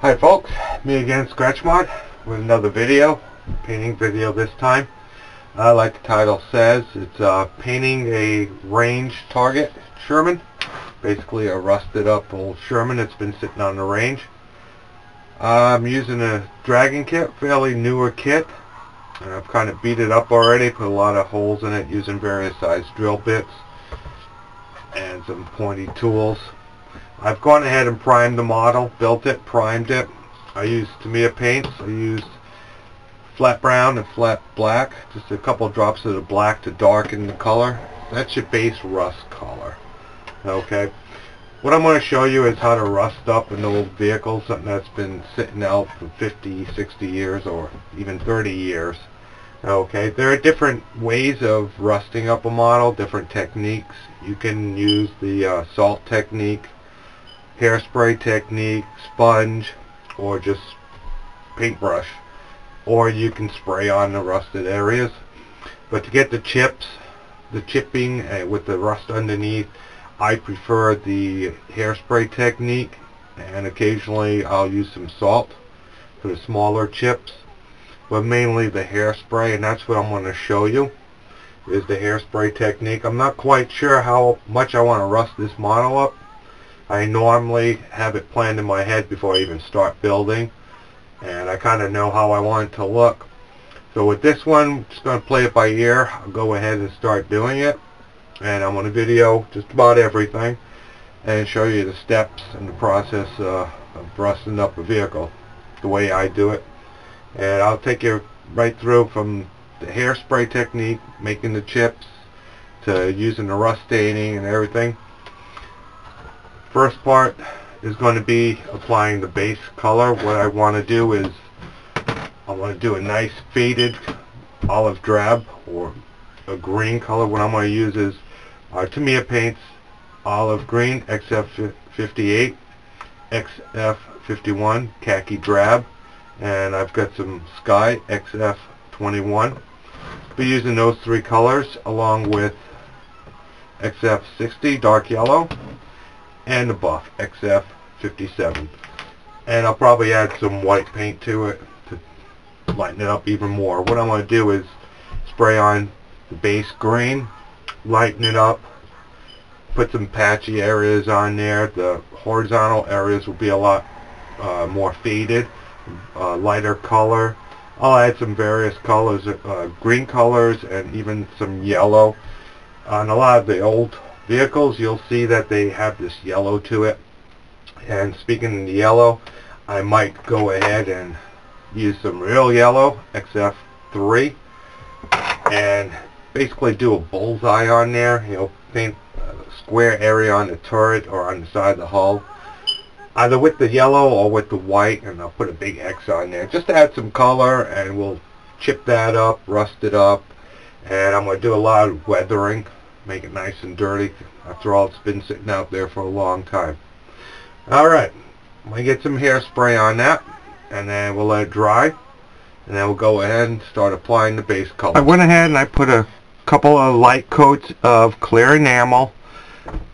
Hi folks, me again, Scratchmod, with another video, painting video this time. Like the title says, it's painting a range target Sherman, basically a rusted up old Sherman that's been sitting on the range. I'm using a Dragon kit, fairly newer kit, and I've kind of beat it up already, put a lot of holes in it using various size drill bits and some pointy tools. I've gone ahead and primed the model, built it, primed it. I used Tamiya paints. I used flat brown and flat black, just a couple drops of the black to darken the color. That's your base rust color. Okay. What I'm going to show you is how to rust up an old vehicle, something that's been sitting out for 50, 60 years or even 30 years. Okay, there are different ways of rusting up a model, different techniques. You can use the salt technique, hairspray technique, sponge, or just paintbrush, or you can spray on the rusted areas. But to get the chips, the chipping with the rust underneath, I prefer the hairspray technique, and occasionally I'll use some salt for the smaller chips, but mainly the hairspray, and that's what I'm going to show you, is the hairspray technique. I'm not quite sure how much I want to rust this model up. I normally have it planned in my head before I even start building, and I kind of know how I want it to look. So with this one, I'm just going to play it by ear. I'll go ahead and start doing it, and I'm going to video just about everything and show you the steps and the process of rusting up a vehicle, the way I do it. And I'll take you right through from the hairspray technique, making the chips, to using the rust staining and everything. First part is going to be applying the base color. What I want to do is I want to do a nice faded olive drab or a green color. What I'm going to use is our Tamiya paints, olive green, XF58, XF51, khaki drab, and I've got some sky, XF21. Be using those three colors along with XF60, dark yellow, and the buff, XF57. And I'll probably add some white paint to it to lighten it up even more. What I'm going to do is spray on the base green, lighten it up, put some patchy areas on there. The horizontal areas will be a lot more faded, lighter color. I'll add some various colors, green colors, and even some yellow. On a lot of the old vehicles, you'll see that they have this yellow to it. And speaking of the yellow, I might go ahead and use some real yellow, XF3, and basically do a bullseye on there. You know, paint a square area on the turret or on the side of the hull, either with the yellow or with the white, and I'll put a big X on there just to add some color, and we'll chip that up, rust it up. And I'm going to do a lot of weathering, make it nice and dirty. After all, it's been sitting out there for a long time. Alright, I'm going to get some hairspray on that, and then we'll let it dry, and then we'll go ahead and start applying the base color. I went ahead and I put a couple of light coats of clear enamel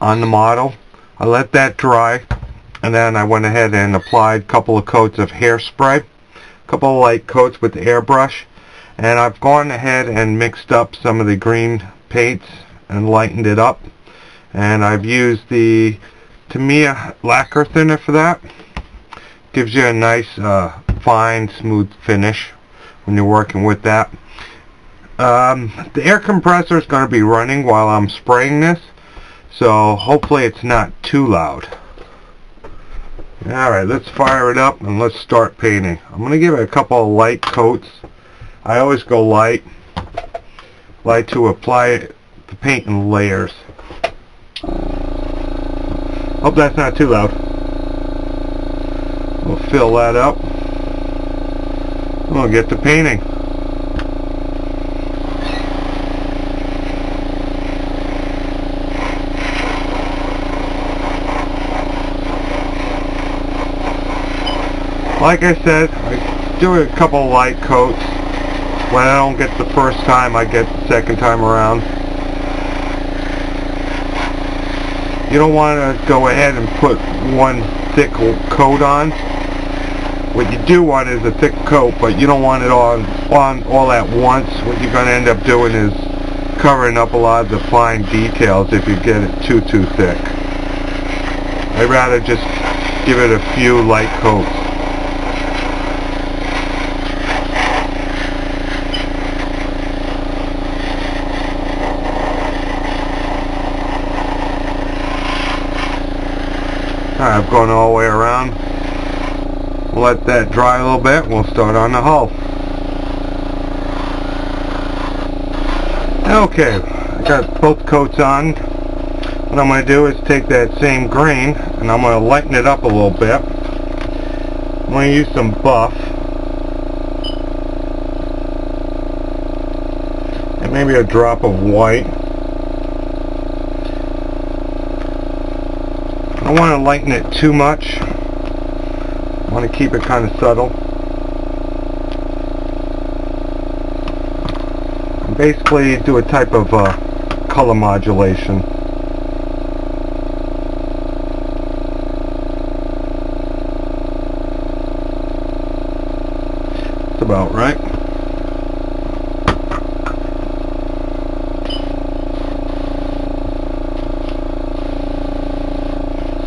on the model. I let that dry, and then I went ahead and applied a couple of coats of hairspray, a couple of light coats with the airbrush, and I've gone ahead and mixed up some of the green paints and lightened it up, and I've used the Tamiya lacquer thinner for that. Gives you a nice fine smooth finish when you're working with that. The air compressor is going to be running while I'm spraying this, so hopefully it's not too loud. Alright, let's fire it up and let's start painting. I'm going to give it a couple of light coats. I always go light to apply the paint in layers. Hope that's not too loud. We'll fill that up. We'll get to painting. Like I said, I do a couple of light coats. When I don't get the first time, I get the second time around. You don't want to go ahead and put one thick coat on. What you do want is a thick coat, but you don't want it on all at once. What you're going to end up doing is covering up a lot of the fine details if you get it too thick. I'd rather just give it a few light coats. Alright, I've gone all the way around. We'll let that dry a little bit and we'll start on the hull. Okay, I got both coats on. What I'm going to do is take that same grain and I'm going to lighten it up a little bit. I'm going to use some buff. And maybe a drop of white. I don't want to lighten it too much. I want to keep it kind of subtle. And basically do a type of color modulation. That's about right.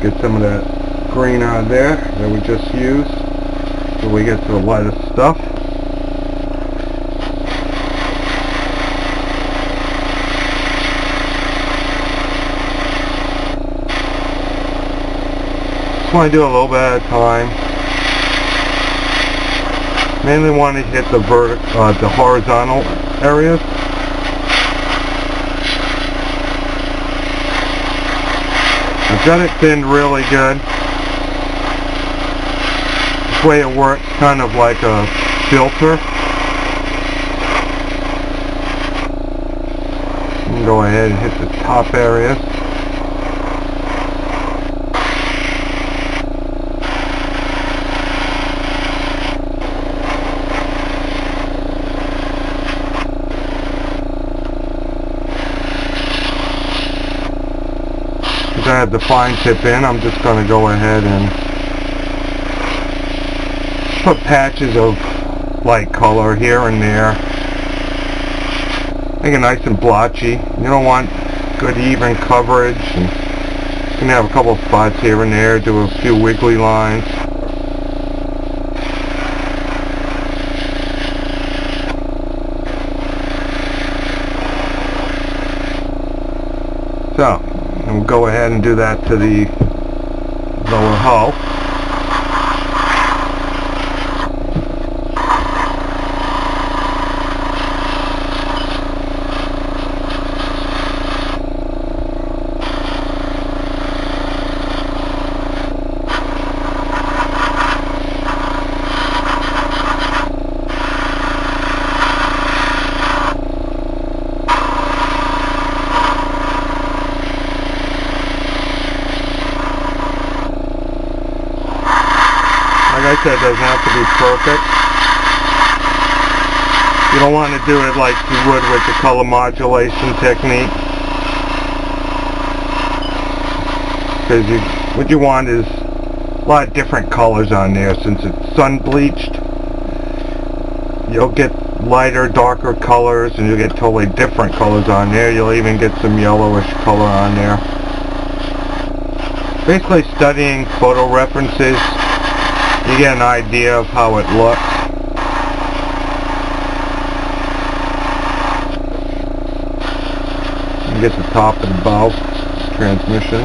Get some of that green out of there that we just used so we get to the lighter stuff. Just want to do a little bit at a time. Mainly want to hit the the horizontal areas. I've got it thinned really good. This way it works kind of like a filter. You can go ahead and hit the top areas. I have the fine tip in, I'm just going to go ahead and put patches of light color here and there. Make it nice and blotchy. You don't want good even coverage. And you can have a couple of spots here and there, do a few wiggly lines. So, we'll go ahead and do that to the lower hull. Like I said, it doesn't have to be perfect. You don't want to do it like you would with the color modulation technique. Because what you want is a lot of different colors on there. Since it's sun bleached, you'll get lighter, darker colors, and you'll get totally different colors on there. You'll even get some yellowish color on there. Basically studying photo references, you get an idea of how it looks. You get the top and bow transmission.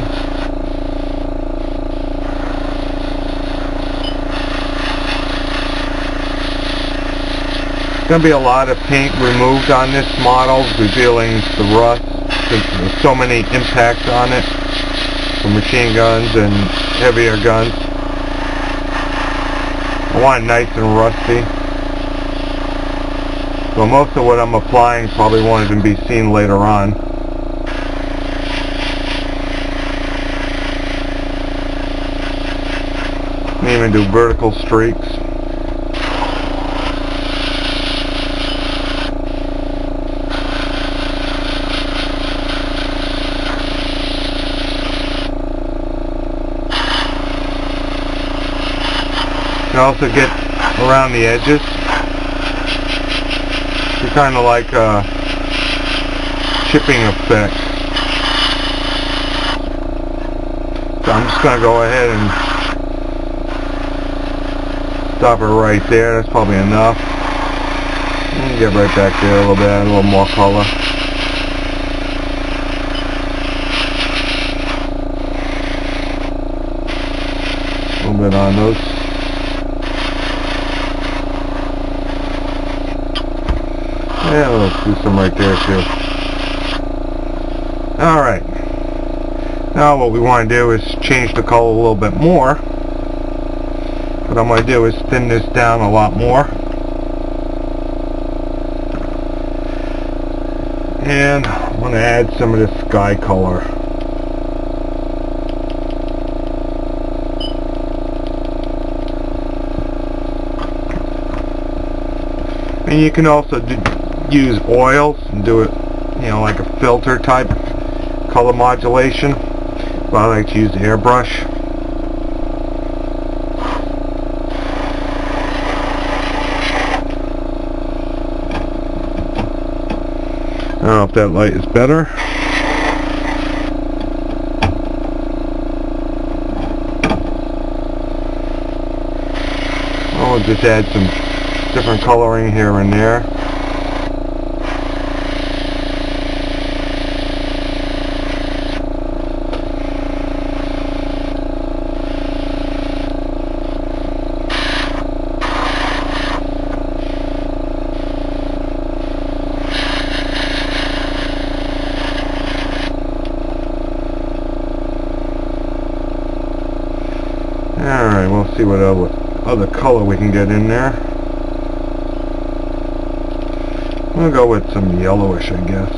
There's going to be a lot of paint removed on this model, revealing the rust, because there's so many impacts on it, from machine guns and heavier guns. I want it nice and rusty. So most of what I'm applying probably won't even be seen later on. You can even do vertical streaks. You can also get around the edges to kind of like a chipping effect. So I'm just going to go ahead and stop it right there. That's probably enough. And get right back there a little bit, a little more color. A little bit on those. Yeah, let's do some right there too. Alright. Now what we want to do is change the color a little bit more. What I'm going to do is thin this down a lot more. And I'm going to add some of this sky color. And you can also use oils and do it, you know, like a filter type color modulation. But I like to use the airbrush. I don't know if that light is better. I'll just add some different coloring here and there. Alright, we'll see what other color we can get in there. We'll go with some yellowish, I guess.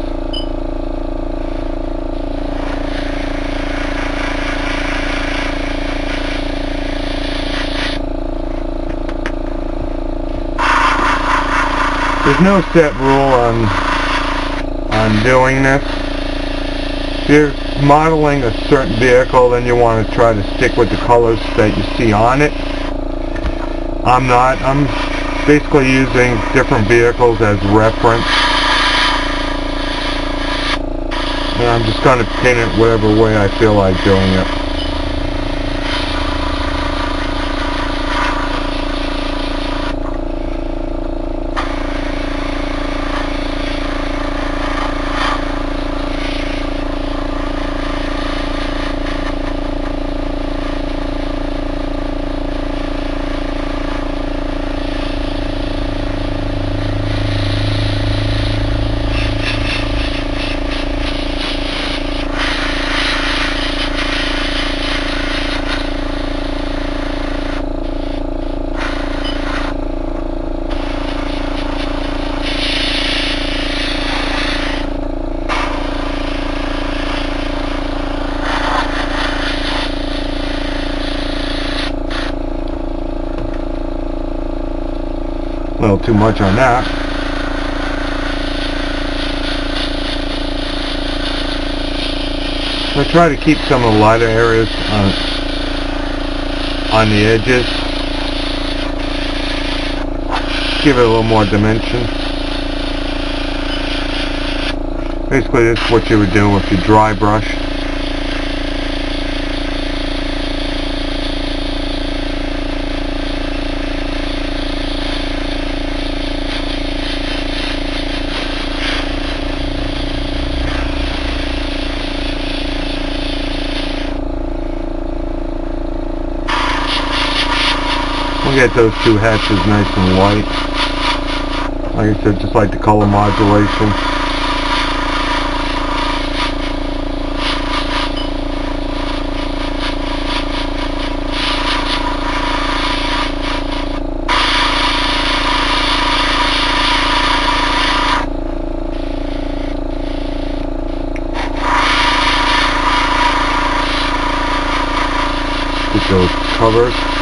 There's no set rule on doing this. If you're modeling a certain vehicle, then you want to try to stick with the colors that you see on it. I'm not. I'm basically using different vehicles as reference. And I'm just going to paint it whatever way I feel like doing it. A little too much on that. I try to keep some of the lighter areas on the edges. Give it a little more dimension. Basically, this is what you would do with your dry brush. We'll get those two hatches nice and white. Like I said, just like the color modulation. Get those covers.